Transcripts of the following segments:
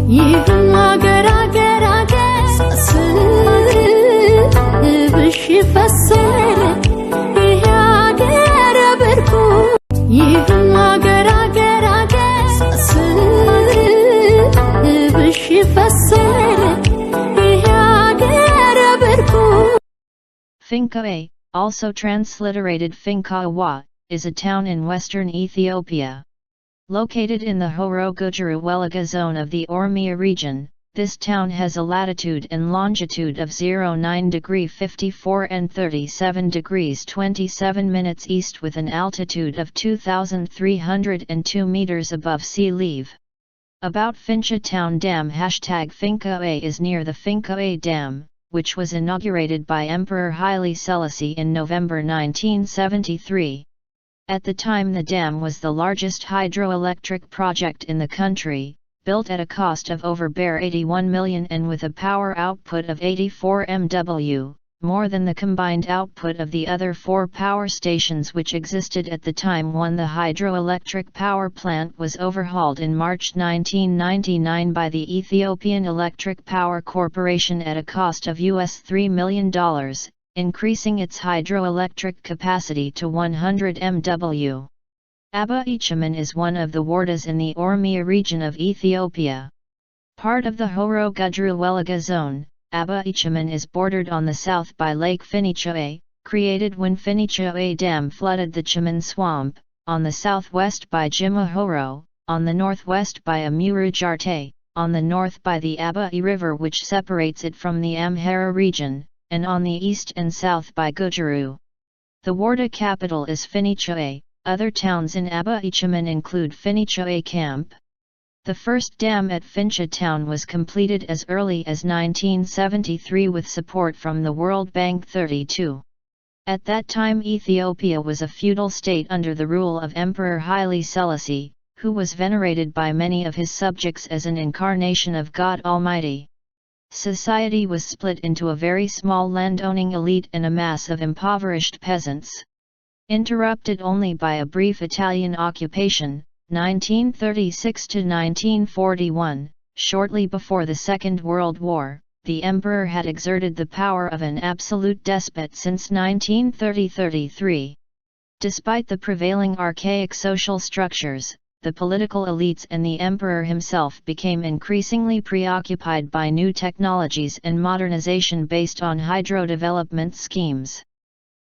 አገር አገር አገር ሳስብ ብሽፈሰለ ይህ አገር ብርኩ ይህም አገር አገር አገር ሳስብ ብሽፈሰለ ይህ አገር ብርኩ Finca'a, also transliterated Finca'a, is a town in western Ethiopia. Located in the Horo-Guduru-Welaga zone of the Oromia region, this town has a latitude and longitude of 09 degree 54 and 37 degrees 27 minutes east with an altitude of 2,302 meters above sea level. About Finca'a town dam #Finca'a is near the Finca'a Dam, which was inaugurated by Emperor Haile Selassie in November 1973. At the time the dam was the largest hydroelectric project in the country, built at a cost of over $81 million and with a power output of 84 MW, more than the combined output of the other 4 power stations which existed at the time when the hydroelectric power plant was overhauled in March 1999 by the Ethiopian Electric Power Corporation at a cost of $3 million. Increasing its hydroelectric capacity to 100 MW. Abba Ichiman is one of the wardas in the Oromia region of Ethiopia. Part of the Horo-Guduru-Welaga zone, Abba Ichiman is bordered on the south by Lake Finca'a, created when Finca'a Dam flooded the Chiman swamp, on the southwest by Jima Horo, on the northwest by Amuru Jarte, on the north by the Abba River which separates it from the Amhara region, and on the east and south by Guduru. The warda capital is Finca'a. Other towns in Abba Ichiman include Finca'a Camp. The first dam at Finca'a town was completed as early as 1973 with support from the World Bank 32. At that time Ethiopia was a feudal state under the rule of Emperor Haile Selassie, who was venerated by many of his subjects as an incarnation of God Almighty. Society was split into a very small landowning elite and a mass of impoverished peasants. Interrupted only by a brief Italian occupation, 1936 to 1941, shortly before the Second World War, the emperor had exerted the power of an absolute despot since 1933. Despite the prevailing archaic social structures, the political elites and the emperor himself became increasingly preoccupied by new technologies and modernization based on hydro-development schemes.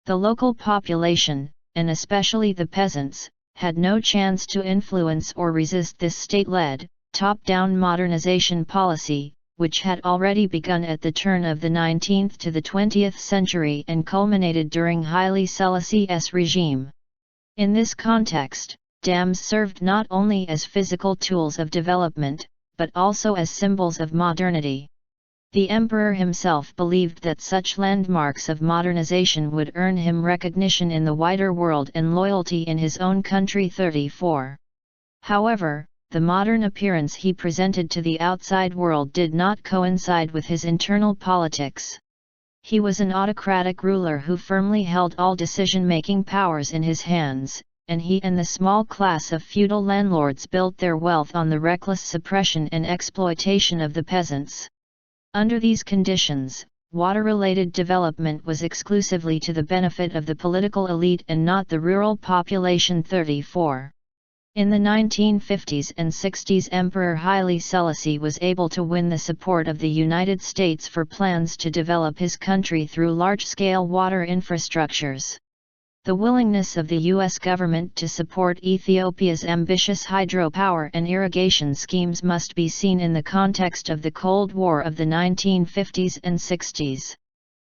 The local population, and especially the peasants, had no chance to influence or resist this state-led, top-down modernization policy, which had already begun at the turn of the 19th to the 20th century and culminated during Haile Selassie's regime. In this context, dams served not only as physical tools of development, but also as symbols of modernity. The emperor himself believed that such landmarks of modernization would earn him recognition in the wider world and loyalty in his own country. 34. However, the modern appearance he presented to the outside world did not coincide with his internal politics. He was an autocratic ruler who firmly held all decision-making powers in his hands, and he and the small class of feudal landlords built their wealth on the reckless suppression and exploitation of the peasants. Under these conditions, water-related development was exclusively to the benefit of the political elite and not the rural population. 34. In the 1950s and 60s, Emperor Haile Selassie was able to win the support of the United States for plans to develop his country through large-scale water infrastructures. The willingness of the U.S. government to support Ethiopia's ambitious hydropower and irrigation schemes must be seen in the context of the Cold War of the 1950s and 60s.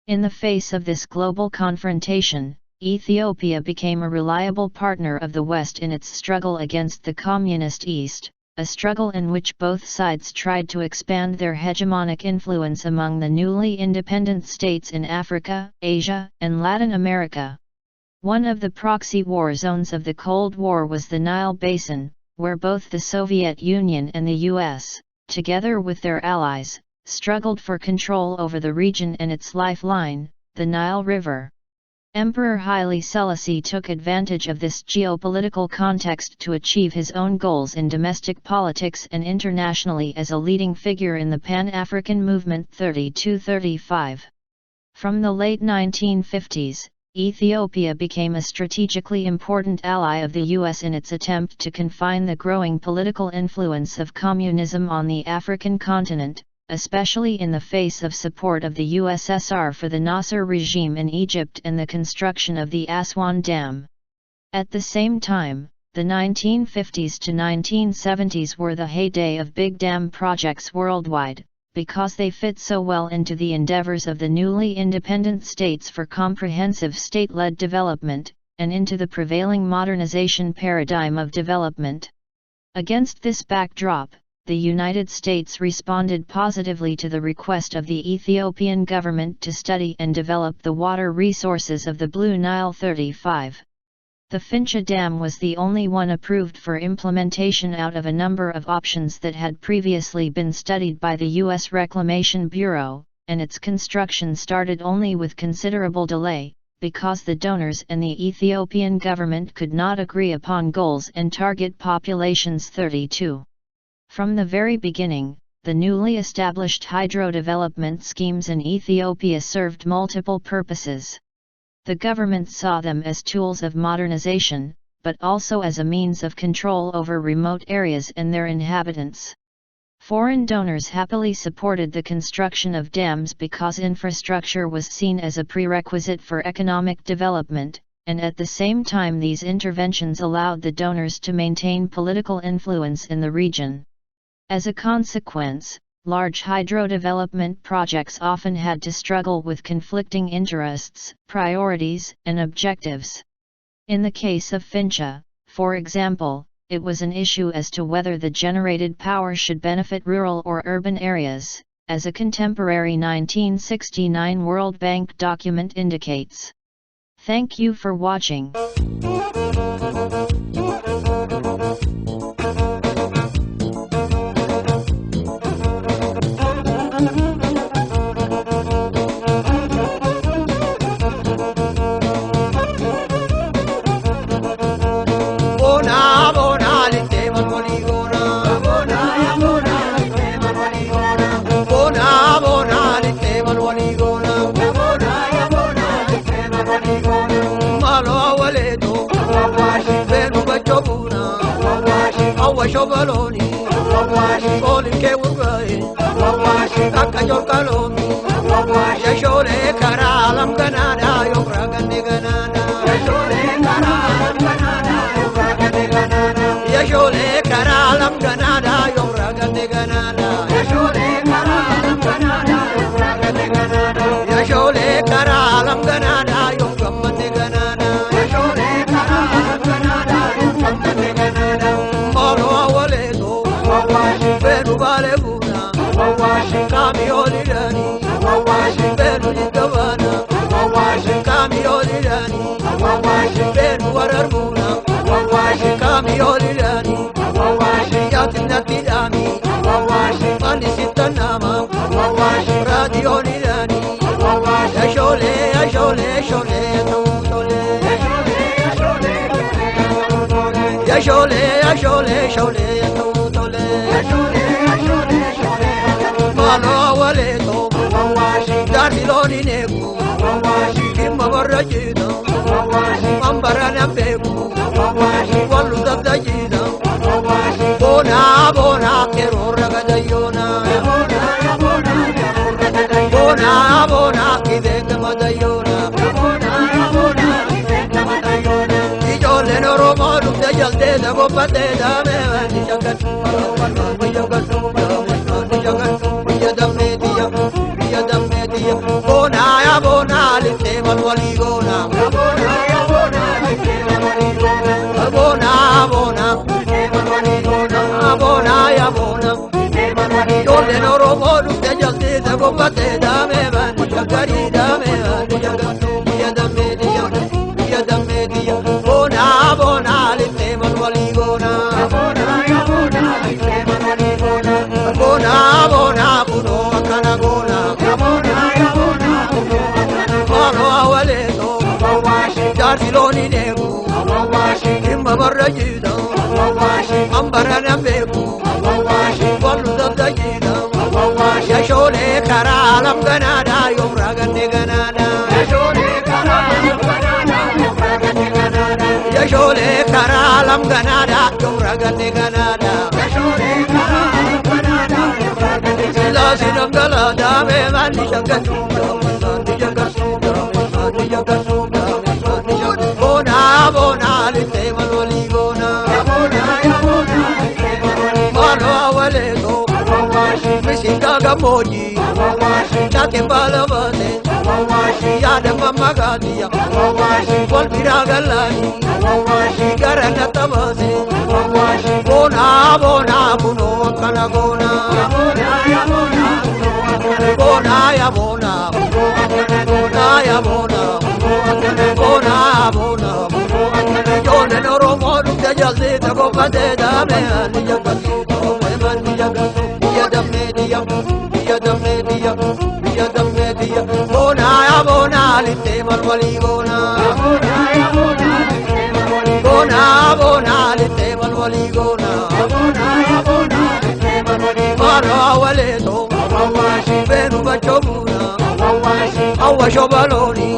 In the face of this global confrontation, Ethiopia became a reliable partner of the West in its struggle against the Communist East, a struggle in which both sides tried to expand their hegemonic influence among the newly independent states in Africa, Asia, and Latin America. One of the proxy war zones of the Cold War was the Nile Basin, where both the Soviet Union and the U.S., together with their allies, struggled for control over the region and its lifeline, the Nile River. Emperor Haile Selassie took advantage of this geopolitical context to achieve his own goals in domestic politics and internationally as a leading figure in the Pan-African Movement 32-35. From the late 1950s, Ethiopia became a strategically important ally of the US in its attempt to confine the growing political influence of communism on the African continent, especially in the face of support of the USSR for the Nasser regime in Egypt and the construction of the Aswan Dam. At the same time, the 1950s to 1970s were the heyday of big dam projects worldwide, because they fit so well into the endeavors of the newly independent states for comprehensive state-led development, and into the prevailing modernization paradigm of development. Against this backdrop, the United States responded positively to the request of the Ethiopian government to study and develop the water resources of the Blue Nile 35. The Finca'a Dam was the only one approved for implementation out of a number of options that had previously been studied by the U.S. Reclamation Bureau, and its construction started only with considerable delay, because the donors and the Ethiopian government could not agree upon goals and target populations 32. From the very beginning, the newly established hydro development schemes in Ethiopia served multiple purposes. The government saw them as tools of modernization, but also as a means of control over remote areas and their inhabitants. Foreign donors happily supported the construction of dams because infrastructure was seen as a prerequisite for economic development, and at the same time these interventions allowed the donors to maintain political influence in the region. As a consequence, large hydro development projects often had to struggle with conflicting interests, priorities, and objectives. In the case of Finca'a, for example, it was an issue as to whether the generated power should benefit rural or urban areas, as a contemporary 1969 World Bank document indicates. Thank you for watching. Shobaloni, Oli Keway, Akayo Kalomi, Yashole Karalam Ganada, Yobragane Ganana, Yashole Karalam Ganada, Yobragane Ganana, Yashole Karalam Ganada, Yobragane Ganana, Yashole Karalam Ganada, Yobragane Ganana, Yashole Karalam Ganada, Yobragane Ganana. Darsiloni negu, kimma barrajina, ambarana beku, wallu dabdajina, bona bona kero ragadayona, bona bona kidenda madayona, ijole no romaru de jalde da gopate da me vandi jagat, bona ya bona lite malwali gona, bona ya bona lite malwali gona, bona bona lite malwali gona, bona ya bona lite malwali gona. Dole no robo lute jalde da gopate da me vandi jagari da me vandi jagatu ya da media, bona bona lite malwali gona, bona ya bona lite malwali gona, bona bona puno akana gona, bona ya bona puno akana gona, bona Darsiloni negu, imba barajida, ambara nambeku, walu dabdajida, yashole karalam ganada, yomragane ganada, yashole karalam ganada, yomragane ganada, yashole karalam ganada, yomragane ganada, yashole karalam ganada, yomragane ganada, lasinam galada, me mani shakatuga, mani shakatuga, mani shakatuga. Bona bona lite malwali bona bona bona lite malwali mano awaleto misinga gamoji chate balavate yada mamagadia wal biragalani garana tamase bona bona kuno kana bona bona ya bona bona ya bona bona bona Yone Oromo da jalde da go pade da me ani jagatu me mani jagatu ya da media ya da media bona lite malwali bona bona lite malwali bona maro wale to benu bachomuna awa shobaloni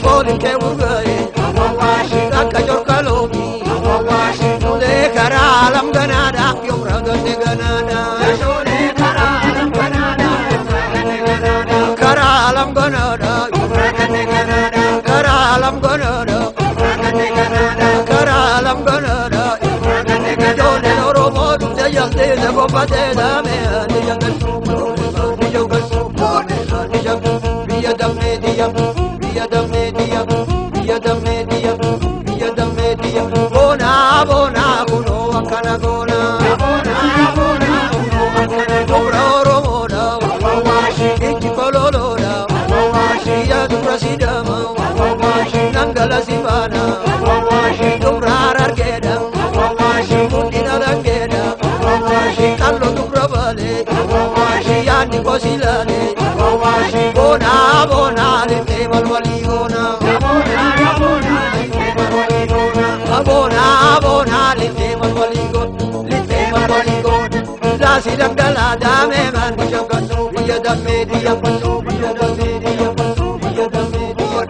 Golin ke ugai Kakajor kalomi Le karalam ganada Yomragane ganada Yashole karalam ganada Yomragane ganada Karalam ganada Yomragane ganada Karalam ganada Yomragane ganada Karalam ganada Yomragane ganada Yone Oromo Dute jalde de gopate da me Ani jangasu Ani jangasu Ani jangasu Biya da media Biya da media Biya da media Biya da media Bona bona kuno akana gona Bona bona kuno akana gona Oromo da Ichi kololo da Iya du prasidama Nangala sivana Dumrar argeda Mundina langeda Kallo du pravale Yani kosilane Bona bona lite malwali bona bona lite malwali bona la silang dalada me man jagatu ya da media ya da media ya da media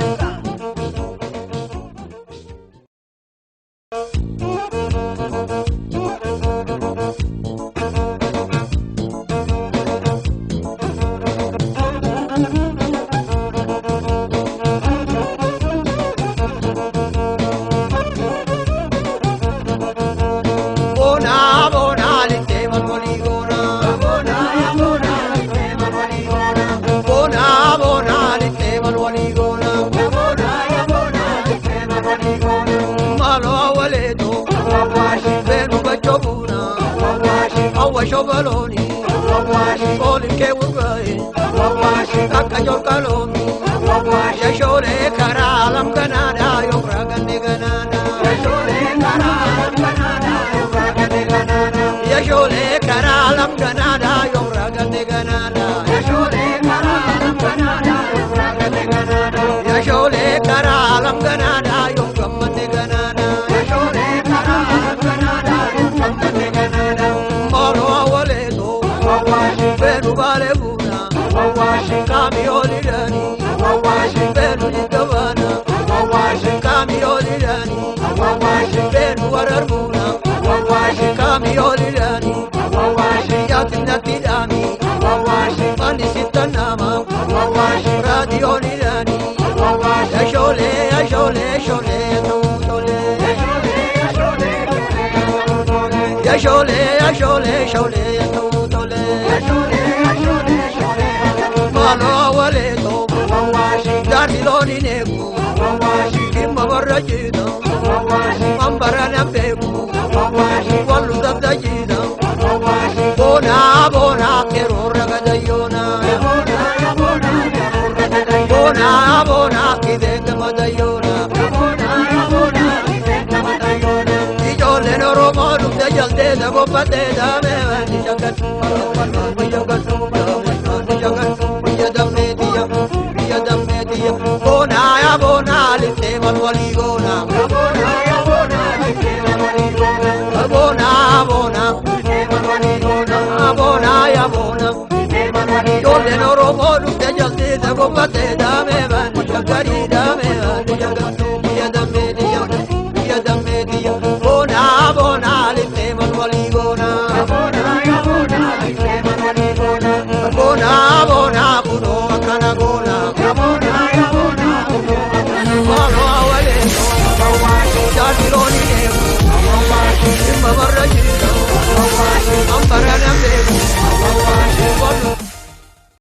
Shobaloni, Golin ke ugai, Kakajor kalomi, Yashole karalam ganada, Yomragane ganada, Yashole karalam ganada, Yomragane ganada, Yashole karalam ganada, Yomragane ganada, Yashole karalam ganada, Yomragane ganada, Yashole karalam ganada, Yomragane ganada, Yashole karalam ganada, Yomragane ganada. Benu vale buna, kami olidani, benu jitavana, kami olidani, benu wararbuna, kami olidani, yatina tidami, mani sitanama, radi olidani, yashole, yashole, yashole, yashole, yashole, yashole, yashole, Malo waleto, Darsiloni negu, Kimba barajida, Ambara nambeku, Walu dabdajida, Bona bona kero ragadayona, Bona bona kidega madayona, Ijole noro modu de jalde da gopate da me vani jagat, Bona ya bona sistema dualigo